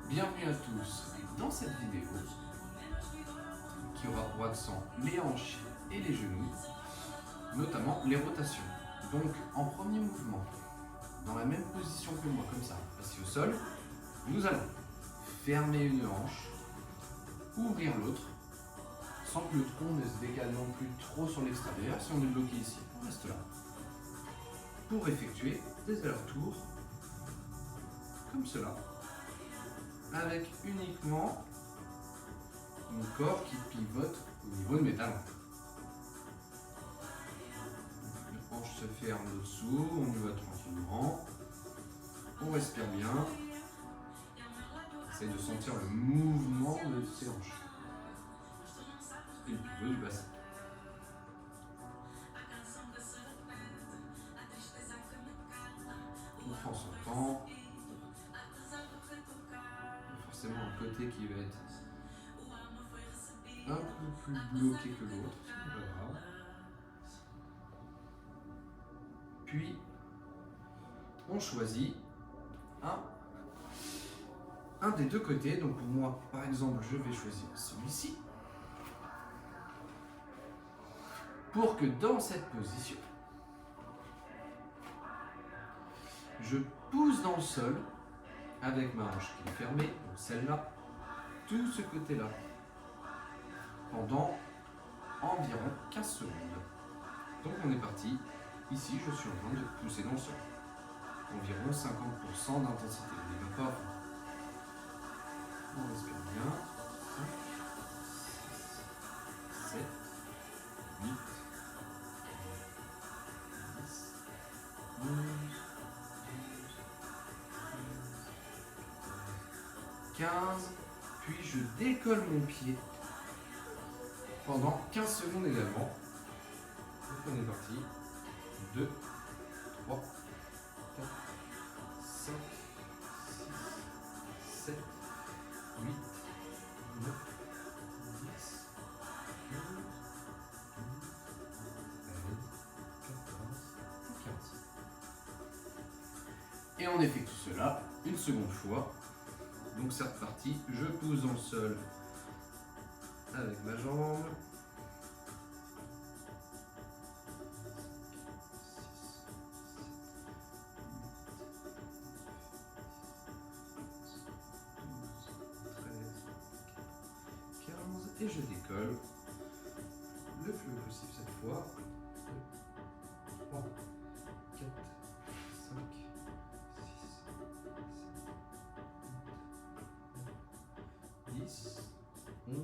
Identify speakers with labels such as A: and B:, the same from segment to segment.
A: Bienvenue à tous dans cette vidéo qui aura pour accent les hanches et les genoux, notamment les rotations. Donc en premier mouvement, dans la même position que moi, comme ça, assis au sol, nous allons fermer une hanche, ouvrir l'autre, sans que le tronc ne se décale non plus trop sur l'extérieur. Si on est bloqué ici, on reste là, pour effectuer des allers-retours comme cela, avec uniquement mon corps qui pivote au niveau de mes talons. La hanche se ferme au-dessous, on y va tranquillement, on respire bien, essaye de sentir le mouvement de ces hanches et le pivot du bassin. On prend son temps. Forcément un côté qui va être un peu plus bloqué que l'autre, c'est pas grave. Puis on choisit un des deux côtés. Donc moi par exemple je vais choisir celui-ci, pour que dans cette position je pousse dans le sol avec ma hanche qui est fermée, donc celle-là, tout ce côté-là, pendant environ 15 secondes. Donc on est parti. Ici, je suis en train de pousser dans le sol. Environ 50% d'intensité. On n'y va pas. On respire bien. 5, 6, 7, 8, 10, 11, 15, puis je décolle mon pied pendant 15 secondes également. Donc on est parti. 2, 3, 4, 5, 6, 7, 8, 9, 10, 11, 12, 13, 14, 15. Et on effectue cela une seconde fois. Donc c'est reparti, je pousse dans le sol avec ma jambe. 6, 7, 8, 9, 10, 11, 12, 13, 14, 15 et je décolle le plus haut possible cette fois. 2, 3, 4, 5, 6, 10, 11,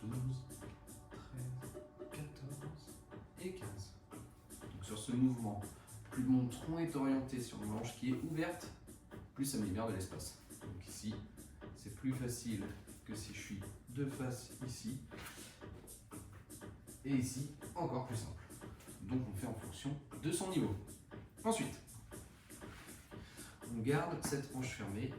A: 12, 13, 14 et 15. Donc sur ce mouvement, plus mon tronc est orienté sur ma hanche qui est ouverte, plus ça me libère de l'espace. Donc ici, c'est plus facile que si je suis de face ici. Et ici, encore plus simple. Donc on fait en fonction de son niveau. Ensuite, on garde cette hanche fermée,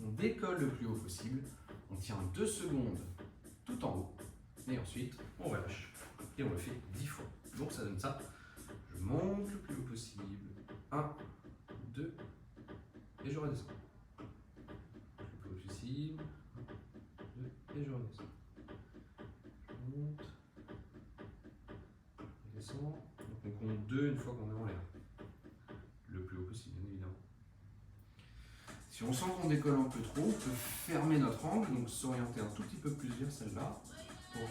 A: on décolle le plus haut possible, on tient 2 secondes tout en haut, et ensuite on relâche. Et on le fait 10 fois. Donc ça donne ça. Je monte le plus haut possible. 1, 2, et je redescends. Le plus haut possible. 1, 2, et je redescends. Je monte. Je descends. Donc on compte 2 une fois qu'on est en l'air. Le plus haut possible, bien évidemment. Si on sent qu'on décolle un peu trop, on peut fermer notre angle, donc s'orienter un tout petit peu plus vers celle-là. Pour 1,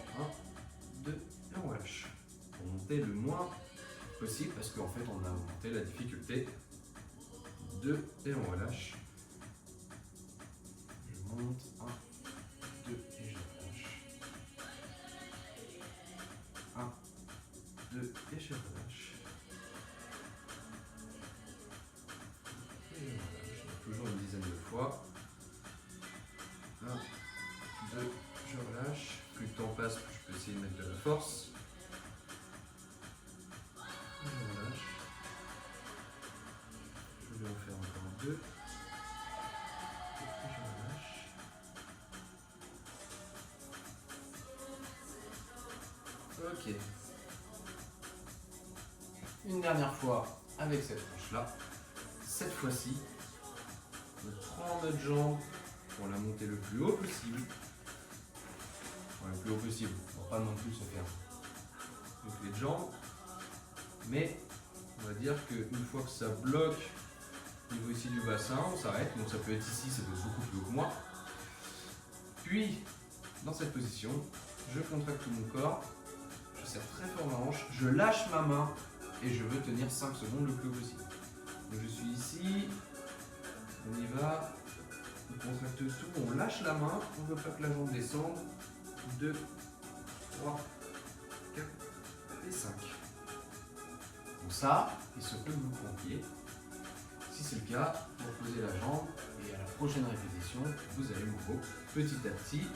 A: 2, et on relâche. Pour monter le moins possible, parce qu'en fait on a augmenté la difficulté. 2, et on relâche. Je monte. 1, 2, et je relâche. 1, 2, et je relâche. Et je relâche. Donc, toujours une dizaine de fois. 1, 2, je relâche. Plus le temps passe, plus je peux essayer de mettre de la force. Et je relâche. Je vais en faire encore 2. Et je relâche. Ok. Une dernière fois avec cette hanche là. Cette fois-ci, on prend notre jambe pour la monter le plus haut possible. Enfin, le plus haut possible, on va pas non plus se faire donc les jambes. Mais on va dire qu'une fois que ça bloque au niveau ici du bassin, on s'arrête. Donc ça peut être ici, ça peut être beaucoup plus haut que moi. Puis, dans cette position, je contracte tout mon corps, je serre très fort ma hanche, je lâche ma main et je veux tenir 5 secondes le plus haut possible. Donc je suis ici, on y va, on contracte tout, on lâche la main, on ne veut pas que la jambe descende. 2, 3, 4 et 5. Donc ça, il se peut que vous crampiez. Si c'est le cas, vous posez la jambe et à la prochaine répétition, vous allez vous reposer. Petit à petit,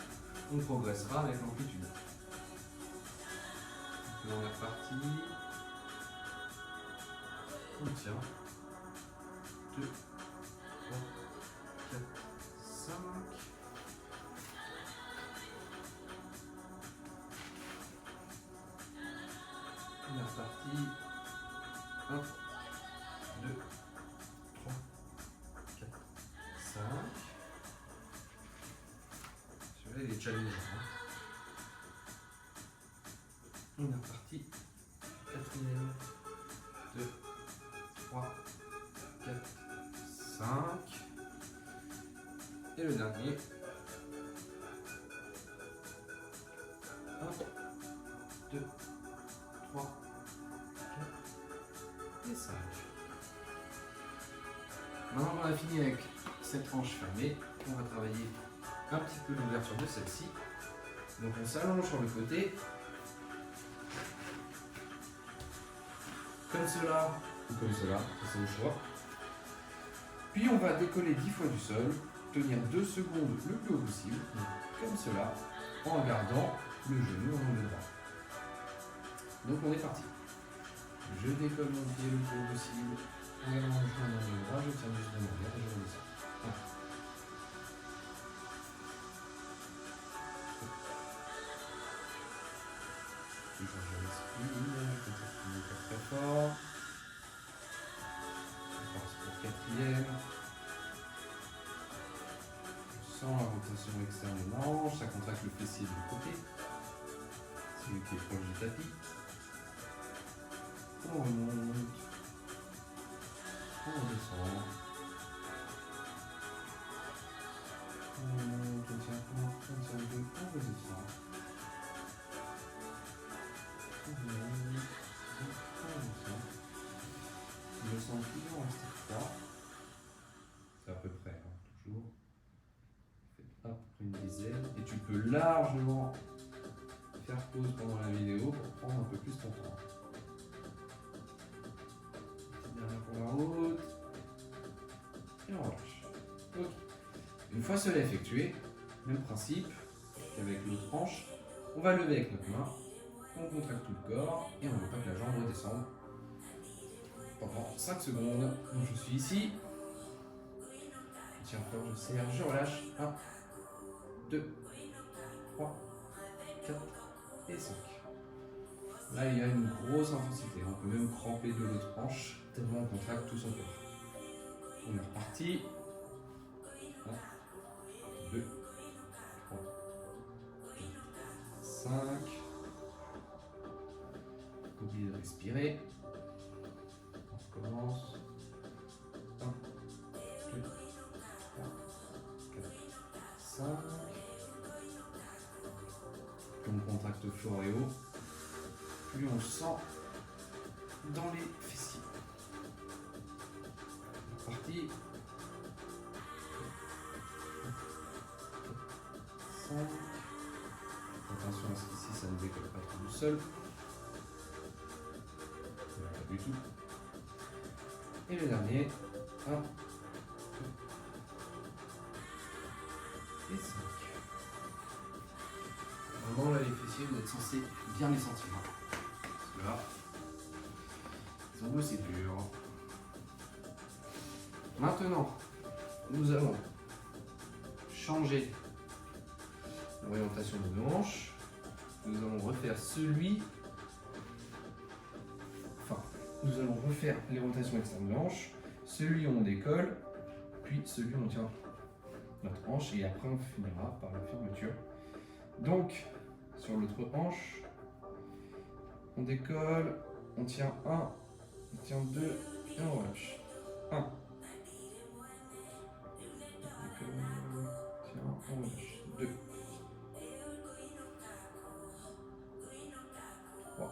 A: on progressera avec l'amplitude. Donc là, on est reparti. On tient. 2, 3, 4, 5. On est reparti. 1, 2, 3, 4, 5. Celui-là, il est challengeant. On est reparti. 4e. 2, 3, 4, 5. Et le dernier. 1, 2, 3, 4 et 5. Maintenant qu'on a fini avec cette hanche fermée, on va travailler un petit peu l'ouverture de celle-ci. Donc on s'allonge sur le côté, comme cela ou comme cela, ça c'est au choix. Puis on va décoller 10 fois du sol, tenir 2 secondes le plus haut possible, comme cela, en gardant le genou en angle droit. Donc on est parti. Je décolle mon pied le plus haut possible, en gardant le genou en angle droit, je tiens juste mon derrière et je redescends. Puis quand je respire, je vais très fort. On passe pour 4e. Je sens la rotation externe des manches, ça contracte le fessier de côté, celui qui est proche du tapis. On remonte, on redescend. On remonte, on tient compte, on tient le dos, on redescend. Je me sens toujours en style 3. C'est à peu près, hein, toujours. Faites hop, une dizaine. Et tu peux largement faire pause pendant la vidéo pour prendre un peu plus ton temps. Dernière pour la haute. Et on relâche. Ok. Une fois cela effectué, même principe qu'avec l'autre hanche, on va lever avec notre main. On contracte tout le corps et on ne veut pas que la jambe redescende pendant 5 secondes. Donc je suis ici. Je tiens fort, je serre, je relâche. 1, 2, 3, 4 et 5. Là, il y a une grosse intensité. On peut même cramper de l'autre hanche tellement on contracte tout son corps. On est reparti. 1, 2, 3, 4, 5. Oubliez de respirer. On recommence. 1, 2, 3, 4, 5. Plus on contracte fort et haut, plus on sent dans les fessiers. C'est parti. 5. Attention à ce qu'ici ça ne décolle pas trop du sol. Pas du tout. Et le dernier, 1, 2 et 5. Vraiment là les fessiers, vous êtes censés bien les sentir. Parce que là, ils ont bossé dur. Maintenant, nous allons changer l'orientation de nos hanches. Nous allons refaire nous allons refaire les rotations externes de hanches, celui où on décolle, puis celui où on tient notre hanche et après on finira par la fermeture. Donc, sur l'autre hanche, on décolle, on tient 1, on tient 2 et on relâche. 1. On décolle, tiens, on relâche. 2. 3.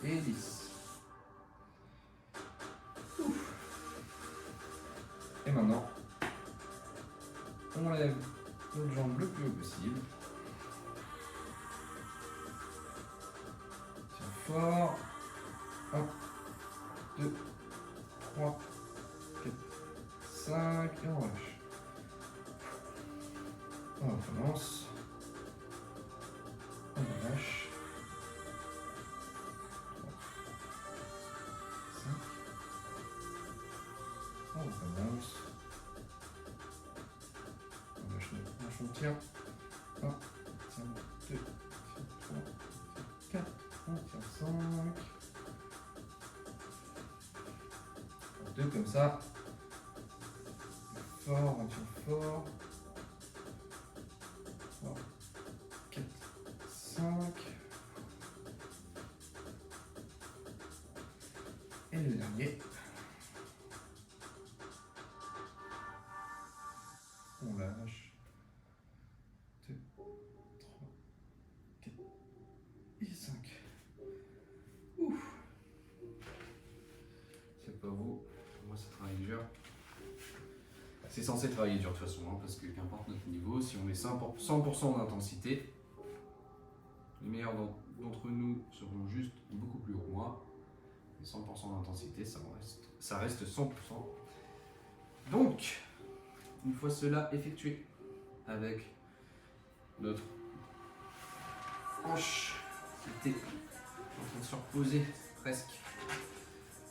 A: Et 10. Ouf. Et maintenant, on lève notre jambe le plus haut possible. Tiens fort. 1, 2, 3, 4, 5 et on relâche. On recommence. On relâche. 3, 5. On recommence. On lâche notre hanche, on tient. 1, tiens 2, tiens 3, 4, on tient 5. 2 comme ça. Fort, on tient fort. 3, 4, 5. Et le dernier. On lâche. 2, 3, 4 et 5. Ouf. C'est pas vous. Moi, ça travaille dur. C'est censé travailler dur de toute façon, hein, parce que qu'importe notre niveau, si on met 100% d'intensité, les meilleurs d'entre nous seront juste beaucoup plus hauts que moi. Et 100% d'intensité, ça reste 100%. Donc, une fois cela effectué, avec notre hanche qui était en train de se reposer presque,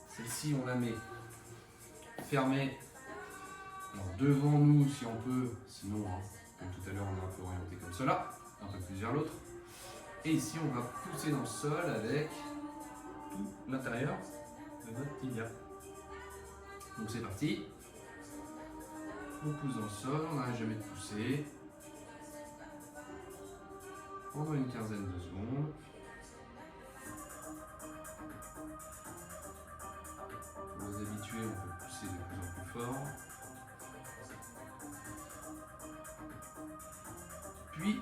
A: celle-ci on la met fermée. Alors devant nous si on peut, sinon hein, comme tout à l'heure on est un peu orienté comme cela, un peu plus vers l'autre. Et ici on va pousser dans le sol avec tout l'intérieur de notre tibia. Donc c'est parti. On pousse dans le sol, on n'arrête jamais de pousser. Pendant une quinzaine de secondes. Pour vous habituer, on peut pousser de plus en plus fort. Puis,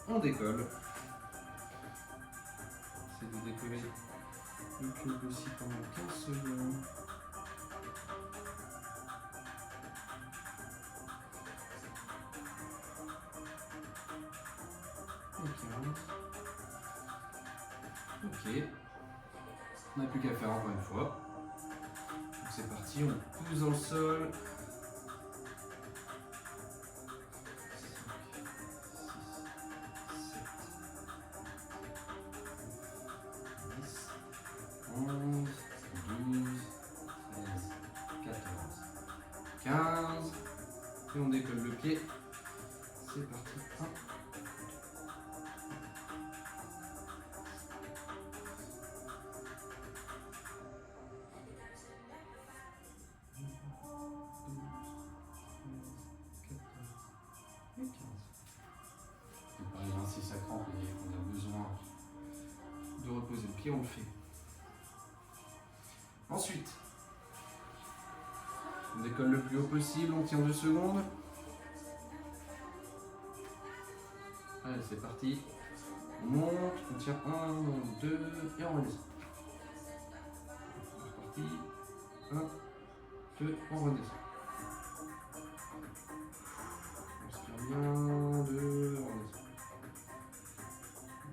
A: on décolle. C'est de décoller le plus haut possible pendant 15 secondes. Ok. On n'a plus qu'à faire encore une fois. Donc c'est parti, on pousse dans le sol. 11, 12, 13, 14, 15. Et on décolle le pied. C'est parti. 1. 15. Par exemple, si ça crampe et qu'on a besoin de reposer le pied, on le fait. Ensuite, on décolle le plus haut possible, on tient 2 secondes. Allez, c'est parti. On monte, on tient 1, 2 et on redescend. C'est parti. 1, 2, on redescend. On se tire bien, 2, on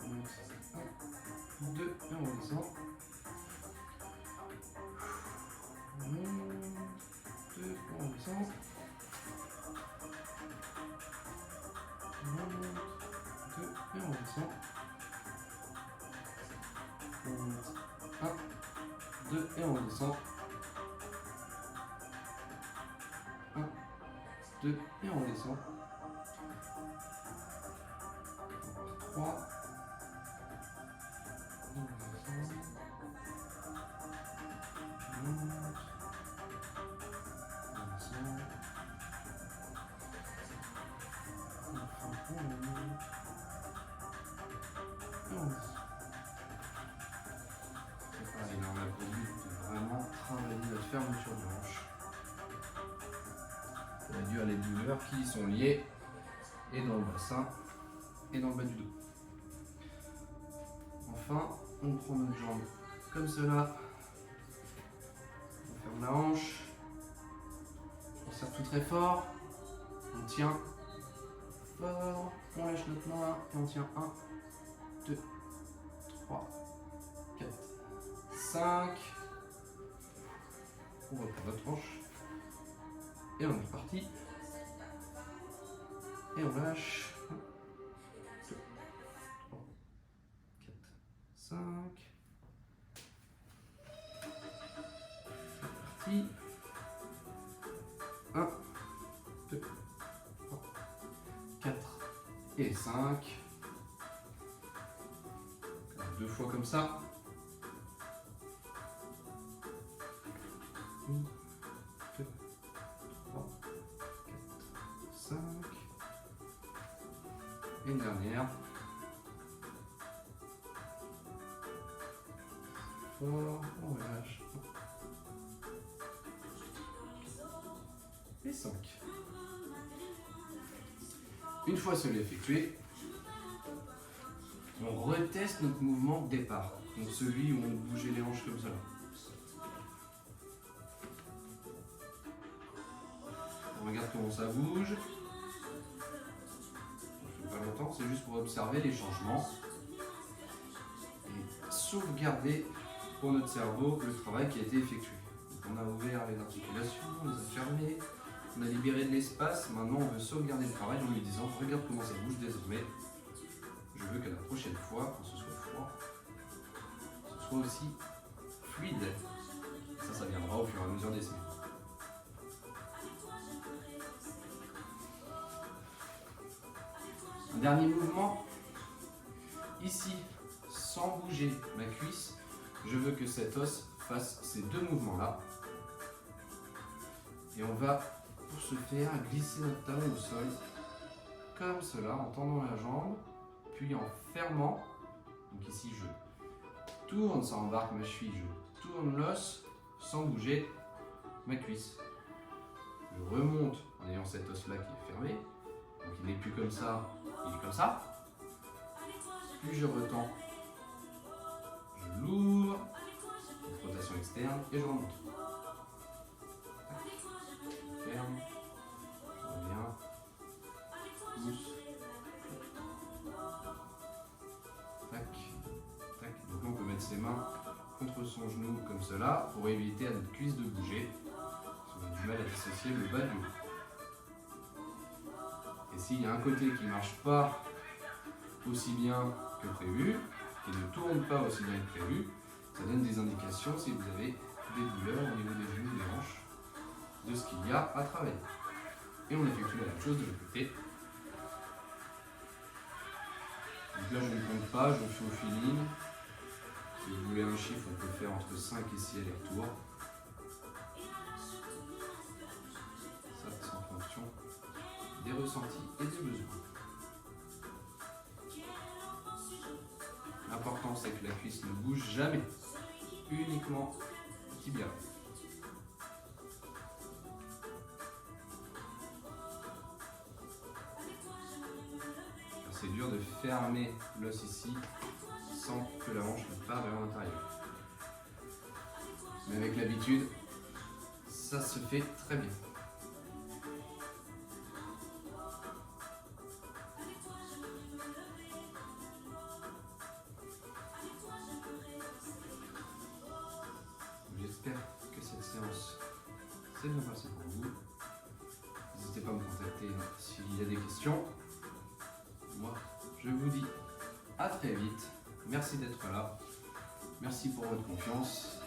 A: redescend. 1, 2 et on redescend. 1, 2, on redescend. redescend. On monte, 2 et on redescend. On monte 1, 2 et on redescend. 1, 2 et on redescend. 3. On redescend. On monte. On descend. Enfin, on monte. Et on descend. C'est pareil, là on a pour but de vraiment travailler notre fermeture de hanche. Réduire les douleurs qui sont liées et dans le bassin et dans le bas du dos. Enfin, on prend notre jambe comme cela. On ferme la hanche. On serre tout très fort. On tient fort. On lâche notre main et on tient 1, 2, 3, 4, 5. On reprend notre hanche. Et on est parti. Et on lâche. 1, 2, 3, 4, 5. C'est parti. 1, 2, 3, 4 et 5. 2 fois comme ça. 1, 2, 3, 4, 5. Et une dernière. Fort, on relâche. Et 5. Une fois cela effectué, on reteste notre mouvement de départ. Donc celui où on bougeait les hanches comme ça. On regarde comment ça bouge. On fait pas longtemps, c'est juste pour observer les changements et sauvegarder pour notre cerveau le travail qui a été effectué. Donc on a ouvert les articulations, on les a fermées, on a libéré de l'espace. Maintenant on veut sauvegarder le travail en lui disant regarde comment ça bouge désormais. Je veux qu'à la prochaine fois, quand ce soit froid, ce soit aussi fluide. Ça viendra au fur et à mesure des semaines. Un dernier mouvement, ici, sans bouger ma cuisse, je veux que cet os fasse ces 2 mouvements-là. Et on va, pour ce faire, glisser notre talon au sol, comme cela, en tendant la jambe, puis en fermant. Donc ici, je tourne, ça embarque ma cheville, je tourne l'os, sans bouger ma cuisse. Je remonte en ayant cet os-là qui est fermé, donc il n'est plus comme ça, il est comme ça. Puis je retends, je l'ouvre, une rotation externe et je remonte. Ferme, je reviens, pousse, tac, tac. Donc là on peut mettre ses mains contre son genou comme cela pour éviter à notre cuisse de bouger. On a du mal à dissocier le bas du haut. Et s'il y a un côté qui ne marche pas aussi bien que prévu, qui ne tourne pas aussi bien que prévu, ça donne des indications si vous avez des douleurs au niveau des genoux, des hanches, de ce qu'il y a à travailler. Et on effectue la même chose de l'autre côté. Donc là je ne compte pas, je fais au feeling. Si vous voulez un chiffre, on peut faire entre 5 et 6 allers-retours. Ça c'est en fonction des ressentis et des besoins. L'important c'est que la cuisse ne bouge jamais, uniquement le tibia. C'est dur de fermer l'os ici sans que la hanche ne parte vers l'intérieur. Mais avec l'habitude, ça se fait très bien. J'espère que cette séance s'est bien passée pour vous. avez des questions, moi je vous dis à très vite. Merci d'être là. Merci pour votre confiance.